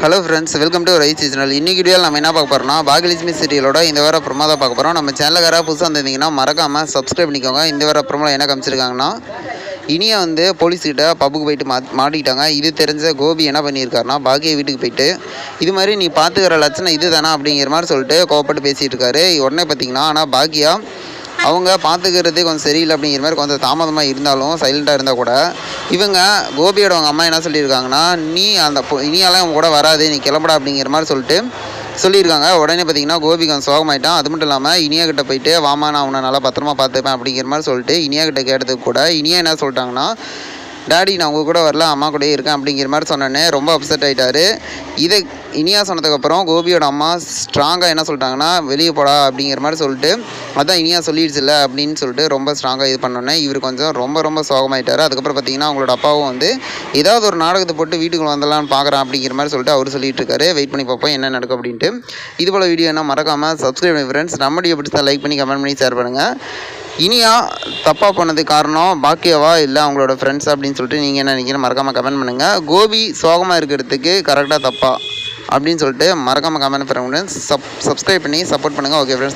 Hello friends, welcome to rice channel. இன்றைக்கி வீடியோவில் நம்ம என்ன பார்க்க போகிறோம்னா, பாகியலட்சுமி சீரியலோட இந்த வார ப்ரோமோ தான் பார்க்க போகிறோம். நம்ம சேனலுக்கு யாராவது புதுசாக வந்திருந்தீங்கன்னா மறக்காமல் சப்ஸ்கிரைப் பண்ணிக்கோங்க. இந்த வார ப்ரோமோவில் என்ன காமிச்சிருக்காங்கன்னா, இனியா போலீஸ்கிட்ட பப்புக்கு போயிட்டு மாட்டிக்கிட்டாங்க. இது தெரிஞ்ச கோபி என்ன பண்ணியிருக்காருன்னா, பாக்கிய வீட்டுக்கு போயிட்டு இது மாதிரி நீ பார்த்துக்கிற லட்சணம் இது தானே அப்படிங்கிற மாதிரி சொல்லிட்டு கோவப்பட்டு பேசிகிட்டு இருக்காரு. உடனே பார்த்தீங்கன்னா, ஆனால் பாக்கியா அவங்க பார்த்துக்கிறது கொஞ்சம் சரியில்லை அப்படிங்கிற மாதிரி கொஞ்சம் தாமதமாக இருந்தாலும் சைலண்ட்டாக இருந்தால் கூட இவங்க கோபியோட அவங்க அம்மா என்ன சொல்லியிருக்காங்கன்னா, நீ அந்த இனியாலாம் அவங்க கூட வராது, நீ கிளம்புடா அப்படிங்கிற மாதிரி சொல்லியிருக்காங்க. உடனே பார்த்தீங்கன்னா கோபி கொஞ்சம் சோகமாயிட்டான். அது மட்டும் இல்லாமல் இனியா கிட்ட போயிட்டு வாமா நான் அவனை நல்லா பத்திரமா பார்த்துப்பேன் அப்படிங்கிற மாதிரி சொல்லிட்டு இனியா கிட்ட கேட்டதுக்கு கூட இனியா என்ன சொல்லிட்டாங்கன்னா, டாடி நான் உங்கள் கூட வரல, அம்மா கூட இருக்கேன் அப்படிங்கிற மாதிரி சொன்னோன்னே ரொம்ப அப்செட் ஆகிட்டாரு. இதை இனியா சொன்னதுக்கப்புறம் கோபியோட அம்மா ஸ்ட்ராங்காக என்ன சொல்லிட்டாங்கன்னா, வெளியே போடா அப்படிங்கிற மாதிரி சொல்லிட்டு, அதான் இனியா சொல்லிடுச்சுல்ல அப்படின்னு சொல்லிட்டு ரொம்ப ஸ்ட்ராங்காக இது பண்ணோன்னே இவர் கொஞ்சம் ரொம்ப சோகமாயிட்டார். அதுக்கப்புறம் பார்த்தீங்கன்னா அவங்களோட அப்பாவும் ஏதாவது ஒரு நாடகத்தை போட்டு வீட்டுக்குள்ள வந்துடலான்னு பார்க்குறான் அப்படிங்கிற மாதிரி சொல்லிட்டு அவர் சொல்லிட்டு இருக்காரு. வெயிட் பண்ணி பார்ப்போம் என்ன நடக்கும் அப்படின்ட்டு. இது போல் வீடியோ என்ன மறக்காமல் சப்ஸ்கிரைப் பண்ணி ஃப்ரெண்ட்ஸ். நம்ம வீடியோ பிடிச்சா லைக் பண்ணி கமெண்ட் பண்ணி ஷேர் பண்ணுங்கள். இனியா தப்பாக பண்ணதுக்கு காரணம் பாக்கியாவா இல்லை அவங்களோட ஃப்ரெண்ட்ஸ் அப்படின்னு சொல்லிட்டு நீங்கள் என்ன நினைக்கிறீங்க மறக்காமல் கமெண்ட் பண்ணுங்கள். கோபி சோகமாக இருக்கிறதுக்கு கரெக்டாக தப்பா அப்படின்னு சொல்லிட்டு மறக்காமல் கமெண்ட் பண்ணுங்க. சப்ஸ்கிரைப் பண்ணி சப்போர்ட் பண்ணுங்கள். Okay friends.